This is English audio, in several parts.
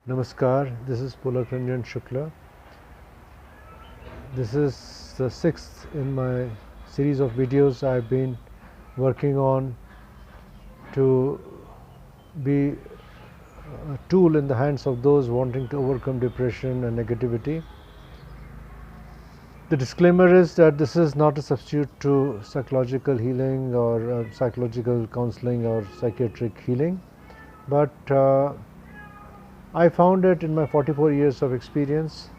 Namaskar, this is Pulak Ranjan Shukla. This is the sixth in my series of videos I've been working on to be a tool in the hands of those wanting to overcome depression and negativity. The disclaimer is that this is not a substitute to psychological healing or psychological counseling or psychiatric healing, but I found it in my 44 years of experience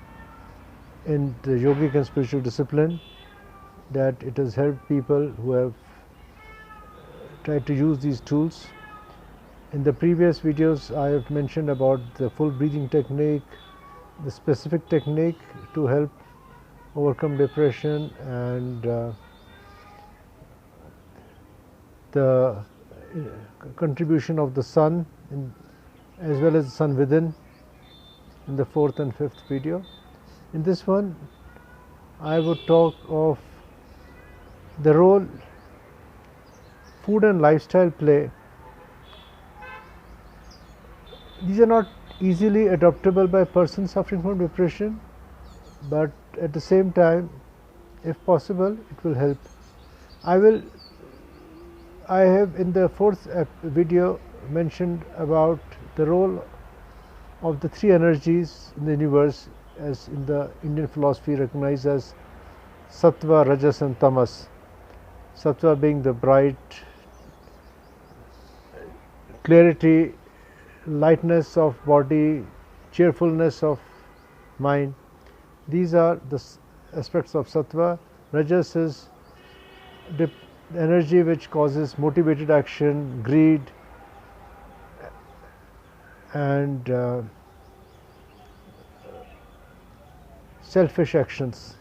in the yogic and spiritual discipline that it has helped people who have tried to use these tools. In the previous videos I have mentioned about the full breathing technique, the specific technique to help overcome depression, and the contribution of the sun as well as the sun within in the fourth and fifth video. In this one I would talk of the role food and lifestyle play. These are not easily adoptable by persons suffering from depression, but at the same time, if possible, it will help. I have in the fourth video mentioned about the role of the three energies in the universe, as in the Indian philosophy recognized as Satwa, Rajas and Tamas. Satwa being the bright clarity, lightness of body, cheerfulness of mind. These are the aspects of Satwa. Rajas is the energy which causes motivated action, greed, and selfish actions.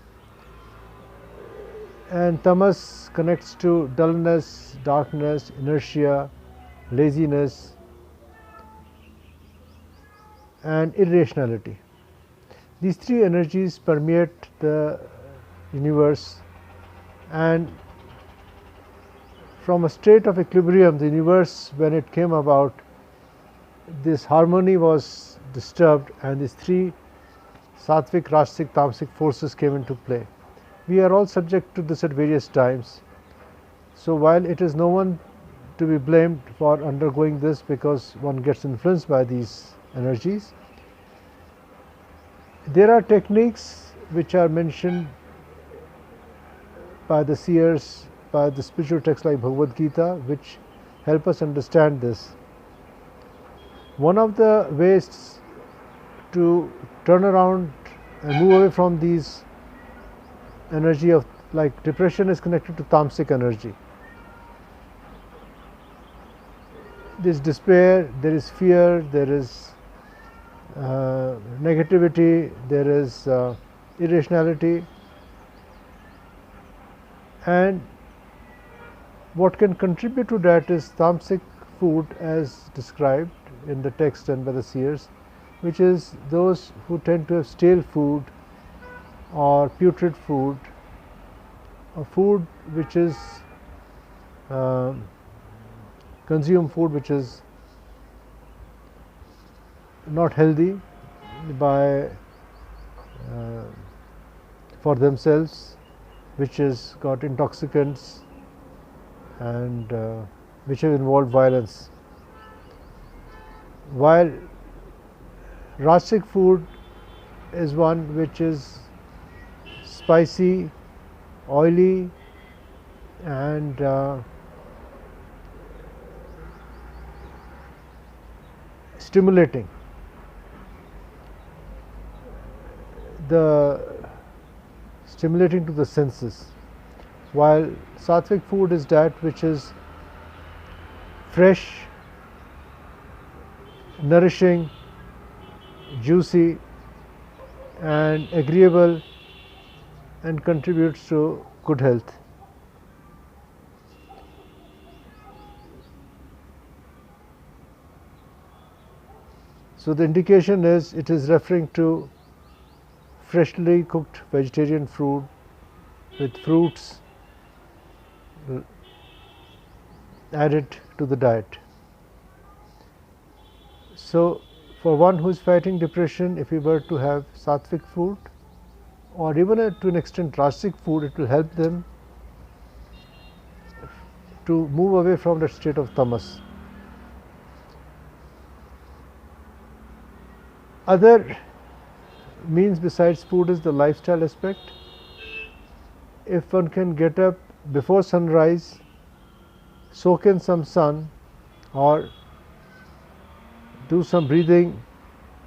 And Tamas connects to dullness, darkness, inertia, laziness, and irrationality. These three energies permeate the universe, and from a state of equilibrium, the universe, when it came about, this harmony was disturbed, and these three sattvic, rajasic, tamasic forces came into play. We are all subject to this at various times. So while it is no one to be blamed for undergoing this, because one gets influenced by these energies, there are techniques which are mentioned by the seers, by the spiritual texts like Bhagavad Gita, which help us understand this. One of the ways to turn around and move away from these energy of, like depression is connected to tamasic energy. There is despair, there is fear, there is negativity, there is irrationality, and what can contribute to that is tamasic food as described in the text and by the seers, which is those who tend to have stale food or putrid food, or food which is consume food which is not healthy by for themselves, which has got intoxicants and which have involved violence. While rajasic food is one which is spicy, oily, and stimulating. Stimulating to the senses, while sattvic food is that which is fresh, nourishing, juicy, and agreeable, and contributes to good health. So the indication is, it is referring to freshly cooked vegetarian food with fruits added to the diet. So for one who is fighting depression, if he were to have sattvic food or even to an extent rajasic food, it will help them to move away from that state of tamas. Other means besides food is the lifestyle aspect. If one can get up before sunrise, soak in some sun, or do some breathing,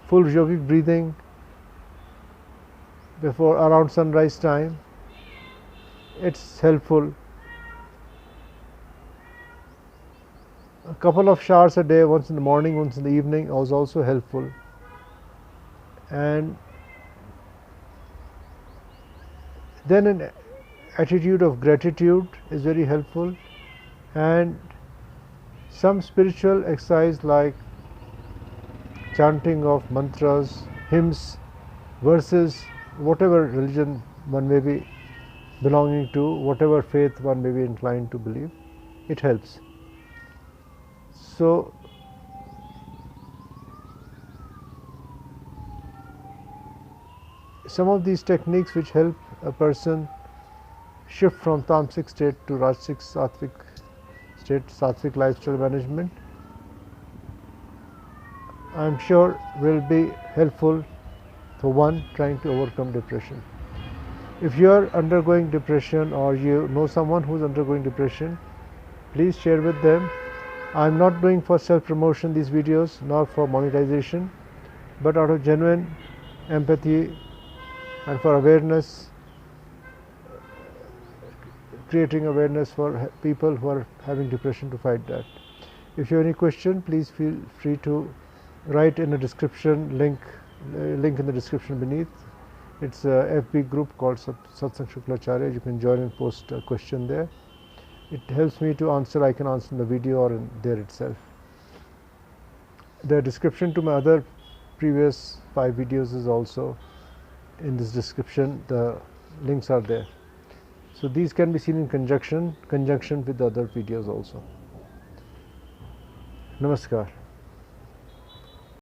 full yogic breathing before around sunrise time, it's helpful. A couple of showers a day, once in the morning, once in the evening, was also helpful. And then an attitude of gratitude is very helpful, and some spiritual exercise like chanting of mantras, hymns, verses, whatever religion one may be belonging to, whatever faith one may be inclined to believe, it helps. So some of these techniques which help a person shift from tamasic state to rajasic sattvic state, sattvic lifestyle management, I am sure will be helpful for one trying to overcome depression. If you are undergoing depression or you know someone who is undergoing depression, please share with them. I am not doing for self-promotion these videos, nor for monetization, but out of genuine empathy and for awareness, creating awareness for people who are having depression to fight that. If you have any question, please feel free to write in the description link in the description beneath. It's a FB group called Satsang Shuklacharya. You can join and post a question there. It helps me to answer. I can answer in the video or in there itself. The description to my other previous 5 videos is also in this description. The links are there. So these can be seen in conjunction with the other videos also. Namaskar.